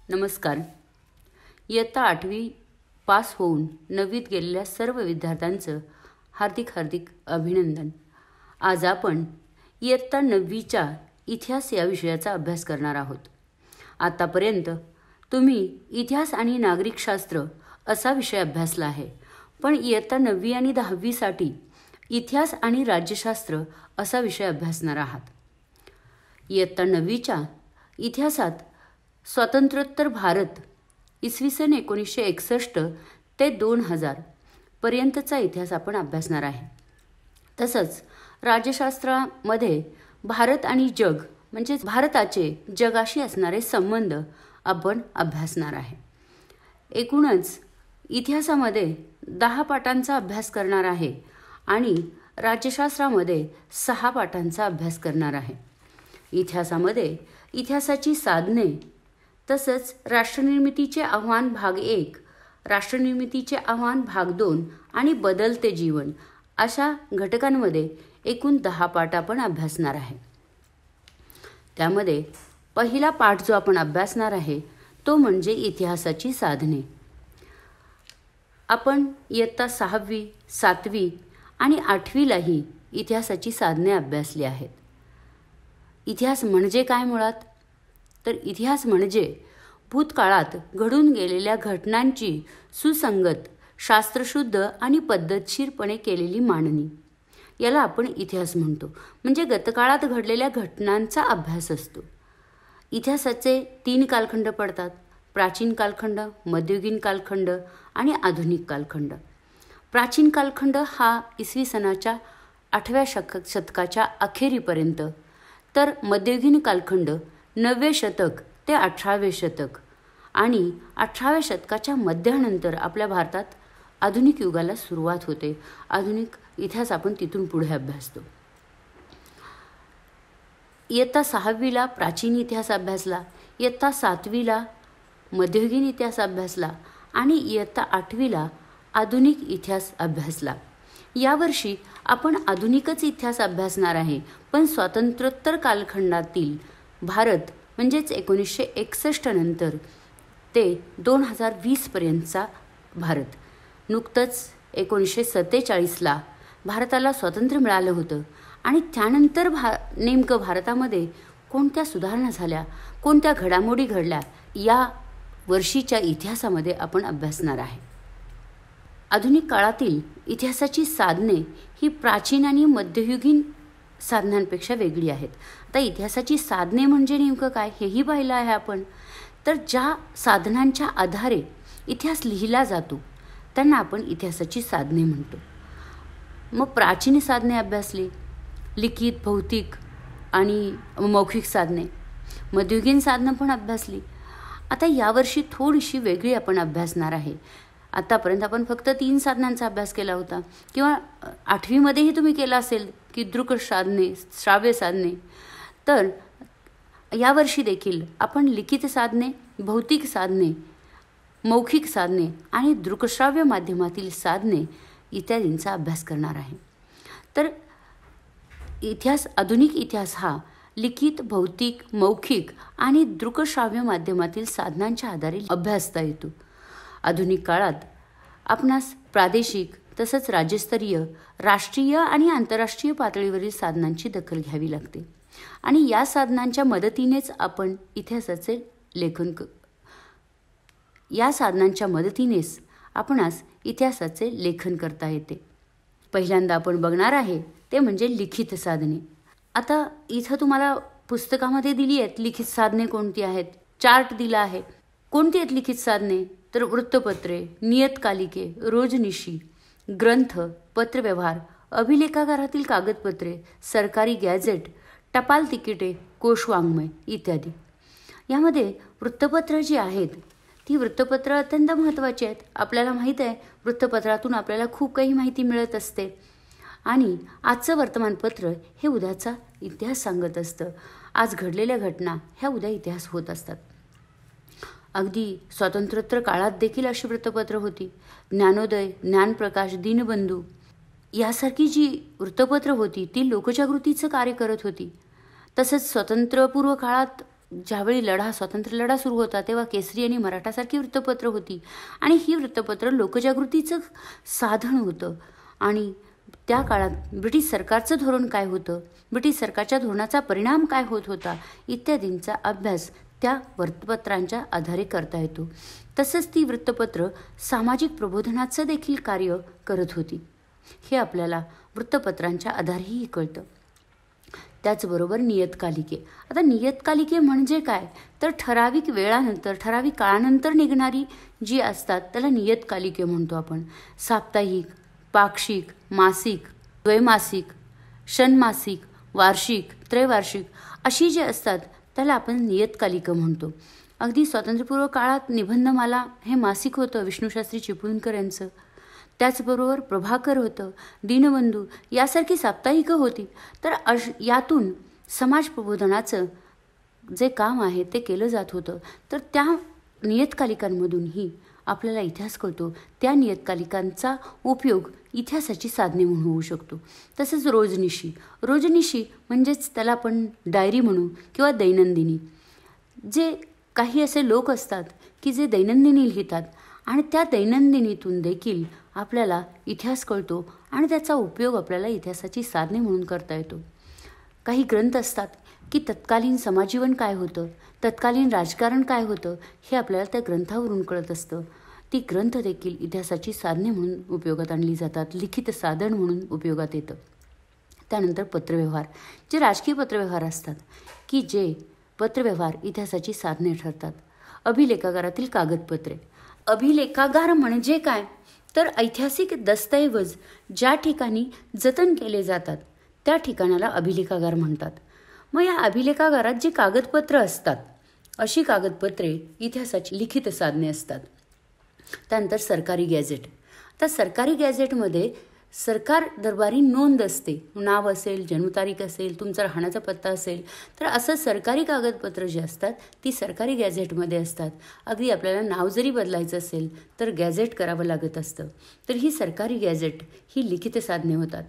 नमस्कार. इयत्ता 8वी पास होऊन 9वीत गेलेल्या सर्व विद्यार्थ्यांचं हार्दिक अभिनंदन. आज आपण इयत्ता 9वीच्या इतिहास या विषयाचा अभ्यास करणार आहोत. आतापर्यंत तुम्ही इतिहास आणि नागरिकशास्त्र असा विषय अभ्यासला आहे, पण इयत्ता 9वी आणि 10वीसाठी इतिहास आणि राज्यशास्त्र असा विषय अभ्यासणार आहात. इयत्ता 9वीच्या इतिहासात स्वातंत्र्योत्तर भारत इसवी सन 1961 ते 2000 पर्यंतचा इतिहास आपण अभ्यासणार आहे. तसंच राज्यशास्त्रामध्ये भारत आणि जग म्हणजे भारताचे जगाशी असणारे संबंध आपण अभ्यासणार आहे. एकूणच इतिहासामध्ये 10 पाठांचा अभ्यास करणार आहे आणि राज्यशास्त्रामध्ये 6 पाठांचा अभ्यास करणार आहे. इतिहासामध्ये इतिहासाची साधने, तसंच राष्ट्रनिर्मितीचे आव्हान भाग 1, राष्ट्रनिर्मितीचे आव्हान भाग 2 आणि बदलते जीवन अशा घटकांमध्ये एकूण 10 पाठ आपण अभ्यासणार आहे. त्यामध्ये पहिला पाठ जो आपण अभ्यासणार आहे तो म्हणजे इतिहासाची साधने. आपण इयत्ता 6वी, 7वी आणि 8वीलाही इतिहासाची साधने अभ्यासली आहेत. इतिहास म्हणजे काय मुळात? तर इतिहास म्हणजे भूतकाळात घडून गेलेल्या घटनांची सुसंगत, शास्त्रशुद्ध आणि पद्धतशीरपणे केलेली मांडणी. याला आपण इतिहास म्हणतो. म्हणजे गतकाळात घडलेल्या घटनांचा अभ्यास असतो. इतिहासाचे 3 कालखंड पडतात: प्राचीन कालखंड, मध्ययुगीन कालखंड आणि आधुनिक कालखंड. प्राचीन कालखंड हा इसवी सनाच्या 8व्या शतकाच्या अखेरीपर्यंत, तर मध्ययुगीन कालखंड 9वे शतक ते 18वे शतक आणि 18व्या शतकाच्या मध्यानंतर आपल्या भारतात आधुनिक युगाला सुरुवात होते. आधुनिक इतिहास आपण तिथून पुढे अभ्यासतो. इयत्ता 6वीला प्राचीन इतिहास अभ्यासला, इयत्ता 7वीला मध्ययुगीन इतिहास अभ्यासला आणि इयत्ता 8वीला आधुनिक इतिहास अभ्यासला. यावर्षी आपण आधुनिकच इतिहास अभ्यासणार आहे, पण स्वातंत्र्योत्तर कालखंडातील भारत म्हणजेच 1961 नंतर ते 2020 पर्यंतचा भारत. नुकतंच 1947ला भारताला स्वातंत्र्य मिळालं होतं आणि त्यानंतर नेमकं भारतामध्ये कोणत्या सुधारणा झाल्या, कोणत्या घडामोडी घडल्या, या वर्षीच्या इतिहासामध्ये आपण अभ्यासणार आहे. आधुनिक काळातील इतिहासाची साधने ही प्राचीन आणि मध्ययुगीन साधनांपेक्षा वेगळी आहेत. आता इतिहासाची साधने म्हणजे नेमकं काय हेही पाहिलं आहे आपण. तर ज्या साधनांच्या आधारे इतिहास लिहिला जातो त्यांना आपण इतिहासाची साधने म्हणतो. मग प्राचीन साधने अभ्यासली, लिखित, भौतिक आणि मौखिक साधने. मध्ययुगीन साधनं पण अभ्यासली. आता यावर्षी थोडीशी वेगळी आपण अभ्यासणार आहे. आतापर्यंत आपण फक्त 3 साधनांचा अभ्यास केला होता, किंवा 8वीमध्येही तुम्ही केला असेल की दृक साधने, श्राव्य साधने. तर यावर्षी देखील आपण लिखित साधने, भौतिक साधने, मौखिक साधने आणि दृकश्राव्य माध्यमातील साधने इत्यादींचा अभ्यास करणार आहे. तर इतिहास, आधुनिक इतिहास हा लिखित, भौतिक, मौखिक आणि दृकश्राव्य माध्यमातील साधनांच्या आधारे अभ्यासता येतो. आधुनिक काळात आपणास प्रादेशिक तसंच राज्यस्तरीय, राष्ट्रीय आणि आंतरराष्ट्रीय पातळीवरील साधनांची दखल घ्यावी लागते आणि या साधनांच्या मदतीनेच आपण इतिहासाचे लेखन या साधनांच्या मदतीनेच आपणास इतिहासाचे लेखन करता येते. पहिल्यांदा आपण बघणार आहे ते म्हणजे लिखित साधने. आता इथं तुम्हाला पुस्तकामध्ये दिली आहेत लिखित साधने कोणती आहेत. चार्ट दिला आहे. कोणती आहेत लिखित साधने? तर वृत्तपत्रे, नियतकालिके, रोजनिशी, ग्रंथ, पत्रव्यवहार, अभिलेखागारातील कागदपत्रे, सरकारी गॅझेट, टपाल तिकिटे, कोशवाङ्मय इत्यादी. यामध्ये वृत्तपत्र जी आहेत ती वृत्तपत्र अत्यंत महत्त्वाची आहेत. आपल्याला माहीत आहे वृत्तपत्रातून आपल्याला खूप काही माहिती मिळत असते आणि आजचं वर्तमानपत्र हे उद्याचा इतिहास सांगत असतं. आज घडलेल्या घटना ह्या उद्या इतिहास होत असतात. अगदी स्वातंत्र्योत्तर काळात देखील अशी वृत्तपत्र होती. ज्ञानोदय, ज्ञानप्रकाश, दीनबंधू यासारखी जी वृत्तपत्र होती ती लोकजागृतीचं कार्य करत होती. तसंच स्वातंत्र्यपूर्व काळात ज्यावेळी स्वातंत्र्य लढा सुरू होता तेव्हा केसरी आणि मराठासारखी वृत्तपत्र होती आणि ही वृत्तपत्र लोकजागृतीचं साधन होतं. आणि त्या काळात ब्रिटिश सरकारचं धोरण काय होतं, ब्रिटिश सरकारच्या धोरणाचा परिणाम काय होत होता इत्यादींचा अभ्यास त्या वृत्तपत्रांच्या आधारे करता येतो. तसंच ती वृत्तपत्र सामाजिक प्रबोधनाचं देखील कार्य करत होती. हे आपल्याला वृत्तपत्रांच्या आधारेही कळतं. त्याचबरोबर नियतकालिके. आता नियतकालिके म्हणजे काय, तर ठराविक वेळानंतर ठराविक काळानंतर निघणारी जी असतात त्याला नियतकालिके म्हणतो आपण. साप्ताहिक, पाक्षिक, मासिक, द्वैमासिक, षण्मासिक, वार्षिक, त्रैवार्षिक अशी जे असतात त्याला आपण नियतकालिकं म्हणतो. अगदी स्वातंत्र्यपूर्व काळात निबंधमाला हे मासिक होतं विष्णूशास्त्री चिपळूणकर यांचं. त्याचबरोबर प्रभाकर होतं, दीनबंधू यासारखी साप्ताहिकं होती. तर यातून समाज प्रबोधनाचं जे काम आहे ते केलं जात होतं. तर त्या नियतकालिकांमधूनही आपल्याला इतिहास कळतो. त्या नियतकालिकांचा उपयोग इतिहासाची साधने म्हणून होऊ शकतो. तसेच रोजनिशी म्हणजेच त्याला आपण डायरी म्हणू किंवा दैनंदिनी. जे काही असे लोक असतात की जे दैनंदिनी लिहितात आणि त्या दैनंदिनीतून देखील आपल्याला इतिहास कळतो आणि त्याचा उपयोग आपल्याला इतिहासाची साधने म्हणून करता येतो. काही ग्रंथ असतात की तत्कालीन समाजीवन काय होतं, तत्कालीन राजकारण काय होतं हे आपल्याला त्या ग्रंथावरून कळत असतं. ती ग्रंथ देखील इतिहासाची साधने म्हणून उपयोगात आणली जातात, लिखित साधन म्हणून उपयोगात येतं. त्यानंतर पत्रव्यवहार, जे राजकीय पत्रव्यवहार असतात की जे पत्रव्यवहार इतिहासाची साधने ठरतात. अभिलेखागारातील कागदपत्रे. अभिलेखागार म्हणजे काय, तर ऐतिहासिक दस्तऐवज ज्या ठिकाणी जतन केले जातात त्या ठिकाणाला अभिलेखागार म्हणतात. मग या अभिलेखागारात जी कागदपत्र असतात अशी कागदपत्रे इतिहासाची लिखित साधने असतात. त्यानंतर सरकारी गॅझेट. आता सरकारी गॅझेटमध्ये सरकार दरबारी नोंद असते, नाव असेल, जन्मतारीख असेल, तुमचा राहण्याचा पत्ता असेल. तर असं सरकारी कागदपत्र जे असतात ती सरकारी गॅझेटमध्ये असतात. अगदी आपल्याला नाव जरी बदलायचं असेल तर गॅझेट करावं लागत असतं. तर ही सरकारी गॅझेट ही लिखित साधने होतात.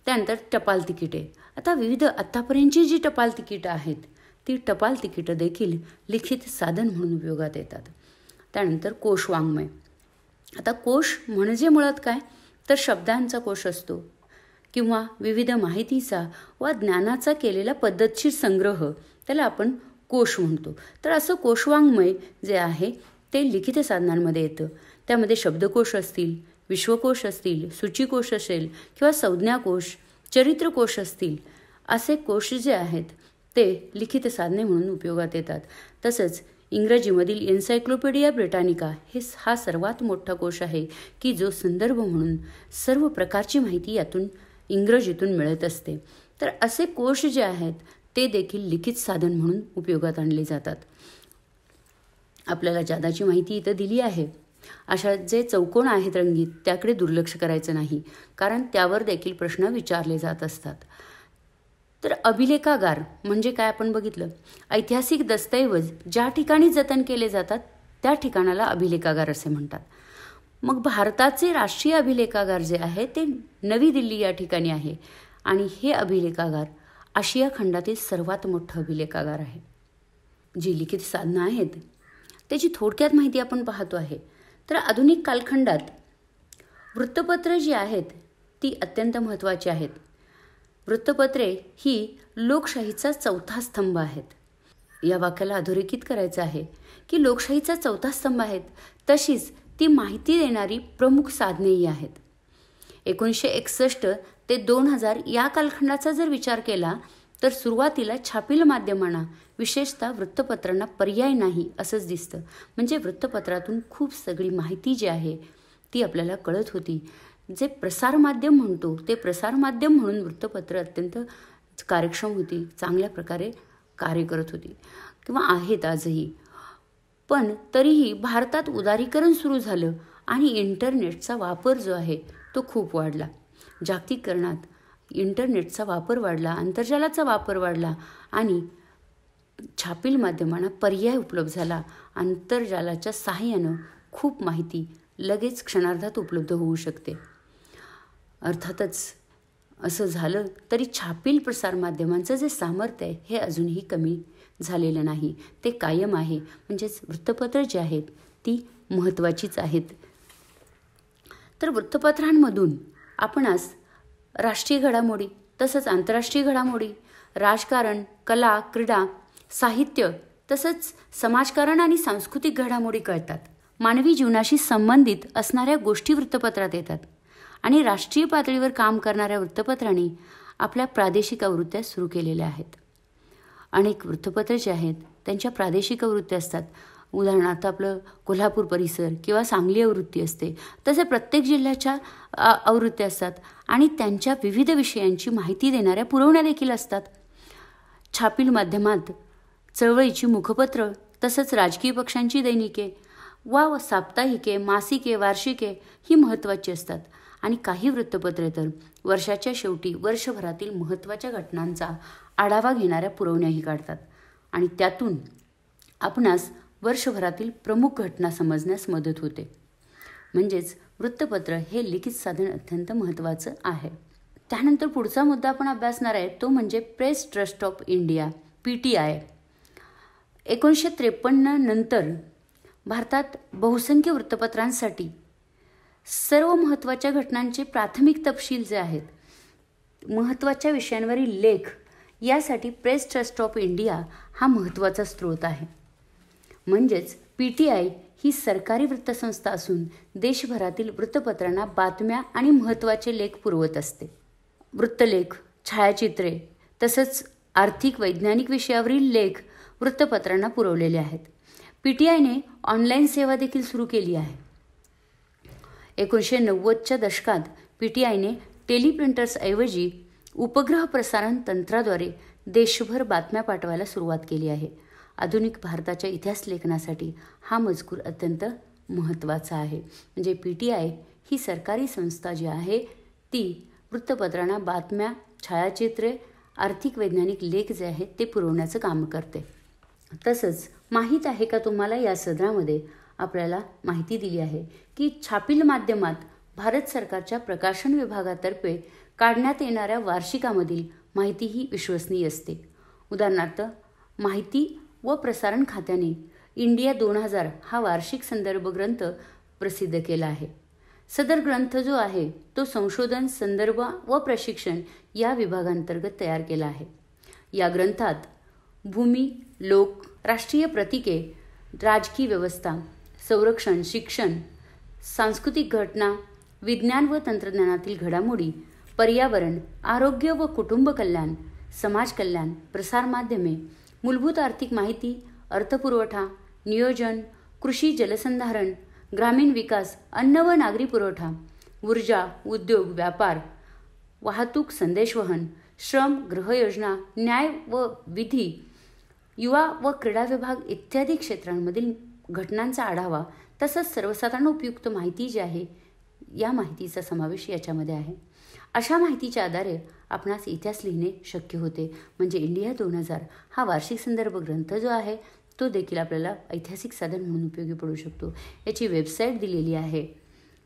त्यानंतर टपाल तिकिटे. आता विविध आत्तापर्यंतची जी टपाल तिकीटं आहेत ती टपाल तिकीटं देखील लिखित साधन म्हणून उपयोगात येतात. त्यानंतर कोश वाङ्मय. आता कोश म्हणजे मुळात काय, तर शब्दांचा कोश असतो किंवा विविध माहितीचा वा ज्ञानाचा केलेला पद्धतशीर संग्रह, त्याला आपण कोश म्हणतो. तर असं कोशवाङ्मय जे आहे ते लिखित साधनांमध्ये येतं. त्यामध्ये शब्दकोश असतील, विश्वकोश असतील, सूचीकोश असेल किंवा संज्ञाकोश, चरित्रकोश असतील, असे कोश जे आहेत ते लिखित साधने म्हणून उपयोगात येतात. तसंच इंग्रजीमधील एन्सायक्लोपीडिया ब्रिटानिका हा सर्वात मोठा कोश आहे की जो संदर्भ म्हणून सर्व प्रकारची माहिती यातून इंग्रजीतून मिळत असते. तर असे कोश जे आहेत ते देखील लिखित साधन म्हणून उपयोगात आणले जातात. आपल्याला जादाची माहिती इथं दिली आहे. अशा जे चौकोन आहेत रंगीत त्याकडे दुर्लक्ष करायचं नाही, कारण त्यावर देखील प्रश्न विचारले जात असतात. तर अभिलेखागार म्हणजे काय आपण बघितलं, ऐतिहासिक दस्तऐवज ज्या ठिकाणी जतन केले जातात त्या ठिकाणाला अभिलेखागार असे म्हणतात. मग भारताचे राष्ट्रीय अभिलेखागार जे आहे ते नवी दिल्ली या ठिकाणी आहे आणि हे अभिलेखागार आशिया खंडातील सर्वात मोठं अभिलेखागार आहे. जी लिखित साधनं आहेत त्याची थोडक्यात माहिती आपण पाहतो आहे. तर आधुनिक कालखंडात वृत्तपत्र जी आहेत ती अत्यंत महत्त्वाची आहेत. वृत्तपत्रे ही लोकशाहीचा चौथा स्तंभ आहेत. या वाक्याला अधोरेखित करायचं आहे की लोकशाहीचा चौथा स्तंभ आहेत, तशीच ती माहिती देणारी प्रमुख साधनेही आहेत. 1961 ते 2000 या कालखंडाचा जर विचार केला तर सुरुवातीला छापील माध्यमांना विशेषतः वृत्तपत्रांना पर्याय नाही असंच दिसतं. म्हणजे वृत्तपत्रातून खूप सगळी माहिती जी आहे ती आपल्याला कळत होती. जे प्रसारमाध्यम म्हणतो ते प्रसारमाध्यम म्हणून वृत्तपत्र अत्यंत कार्यक्षम होती, चांगल्या प्रकारे कार्य करत होती किंवा आहेत आजही. पण तरीही भारतात उदारीकरण सुरू झालं आणि इंटरनेटचा वापर जो आहे तो खूप वाढला. जागतिकीकरणात इंटरनेटचा वापर वाढला, आंतरजालाचा वापर वाढला आणि छापील माध्यमांना पर्याय उपलब्ध झाला. आंतरजालाच्या सहाय्यानं खूप माहिती लगेच क्षणार्धात उपलब्ध होऊ शकते. अर्थातच असं झालं तरी छापील प्रसारमाध्यमांचं जे सामर्थ्य आहे हे अजूनही कमी झालेलं नाही, ते कायम आहे. म्हणजेच वृत्तपत्र जी आहेत ती महत्त्वाचीच आहेत. तर वृत्तपत्रांमधून आपणास राष्ट्रीय घडामोडी तसंच आंतरराष्ट्रीय घडामोडी, राजकारण, कला, क्रीडा, साहित्य तसंच समाजकारण आणि सांस्कृतिक घडामोडी कळतात. मानवी जीवनाशी संबंधित असणाऱ्या गोष्टी वृत्तपत्रात येतात आणि राष्ट्रीय पातळीवर काम करणाऱ्या वृत्तपत्रांनी आपल्या प्रादेशिक आवृत्त्या सुरू केलेल्या आहेत. अनेक वृत्तपत्र जे आहेत त्यांच्या प्रादेशिक आवृत्त्या असतात. उदाहरणार्थ आपलं कोल्हापूर परिसर किंवा सांगली आवृत्ती असते. तसे प्रत्येक जिल्ह्याच्या आवृत्त्या असतात आणि त्यांच्या विविध विषयांची माहिती देणाऱ्या पुरवण्या देखील असतात. छापील माध्यमात चळवळीची मुखपत्र तसंच राजकीय पक्षांची दैनिके वा साप्ताहिके, मासिके, वार्षिके ही महत्त्वाची असतात आणि काही वृत्तपत्रे तर वर्षाच्या शेवटी वर्षभरातील महत्त्वाच्या घटनांचा आढावा घेणाऱ्या पुरवण्याही काढतात आणि त्यातून आपणास वर्षभरातील प्रमुख घटना समजण्यास मदत होते. म्हणजेच वृत्तपत्र हे लिखित साधन अत्यंत महत्त्वाचं आहे. त्यानंतर पुढचा मुद्दा आपण अभ्यासणार आहे तो म्हणजे press trust of India PTI. 1953 नंतर भारतात बहुसंख्य वृत्तपत्रांसाठी सर्व महत्त्वाच्या घटनांचे प्राथमिक तपशील जे आहेत, महत्त्वाच्या विषयांवरील लेख यासाठी प्रेस ट्रस्ट ऑफ इंडिया हा महत्त्वाचा स्रोत आहे. म्हणजेच PTI ही सरकारी वृत्तसंस्था असून देशभरातील वृत्तपत्रांना बातम्या आणि महत्त्वाचे लेख पुरवत असते. वृत्तलेख, छायाचित्रे तसंच आर्थिक वैज्ञानिक विषयावरील लेख वृत्तपत्रांना पुरवलेले आहेत. PTIने ऑनलाईन सेवा देखील सुरू केली आहे. 1990च्या दशकात PTIने टेलिप्रिंटर्सऐवजी उपग्रह प्रसारण तंत्राद्वारे देशभर बातम्या पाठवायला सुरुवात केली आहे. आधुनिक भारताच्या इतिहास लेखनासाठी हा मजकूर अत्यंत महत्त्वाचा आहे. म्हणजे PTI ही सरकारी संस्था जी आहे ती वृत्तपत्रांना बातम्या, छायाचित्रे, आर्थिक वैज्ञानिक लेख जे आहेत ते पुरवण्याचं काम करते. तसंच माहीत आहे का तुम्हाला, या सदरामध्ये आपल्याला माहिती दिली आहे की छापील माध्यमात भारत सरकारच्या प्रकाशन विभागातर्फे काढण्यात येणाऱ्या वार्षिकामधील माहिती ही विश्वसनीय असते. उदाहरणार्थ माहिती व प्रसारण खात्याने इंडिया 2000 हा वार्षिक संदर्भ ग्रंथ प्रसिद्ध केला आहे. सदर ग्रंथ जो आहे तो संशोधन, संदर्भ व प्रशिक्षण या विभागांतर्गत तयार केला आहे. या ग्रंथात भूमी, लोक, राष्ट्रीय प्रतीके, राजकीय व्यवस्था, संरक्षण, शिक्षण, सांस्कृतिक घटना, विज्ञान व तंत्रज्ञानातील घडामोडी, पर्यावरण, आरोग्य व कुटुंब कल्याण, समाज कल्याण, प्रसारमाध्यमे, मूलभूत आर्थिक माहिती, अर्थपुरवठा, नियोजन, कृषी जलसंधारण, ग्रामीण विकास, अन्न व नागरी पुरवठा, ऊर्जा, उद्योग, व्यापार, वाहतूक, संदेशवहन, श्रम, गृहयोजना, न्याय व विधी, युवा व क्रीडा विभाग इत्यादी क्षेत्रांमधील घटनांचा आढावा तसंच सर्वसाधारण उपयुक्त माहिती जी आहे या माहितीचा समावेश याच्यामध्ये आहे. अशा माहितीच्या आधारे आपणास इतिहास लिहिणे शक्य होते. म्हणजे इंडिया 2000 हा वार्षिक संदर्भ ग्रंथ जो आहे तो देखील आपल्याला ऐतिहासिक साधन म्हणून उपयोगी पडू शकतो. याची वेबसाईट दिलेली आहे.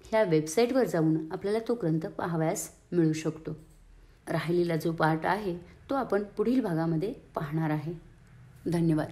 ह्या वेबसाईटवर जाऊन आपल्याला तो ग्रंथ पाहावयास मिळू शकतो. राहिलेला जो पार्ट आहे तो आपण पुढील भागामध्ये पाहणार आहे. धन्यवाद.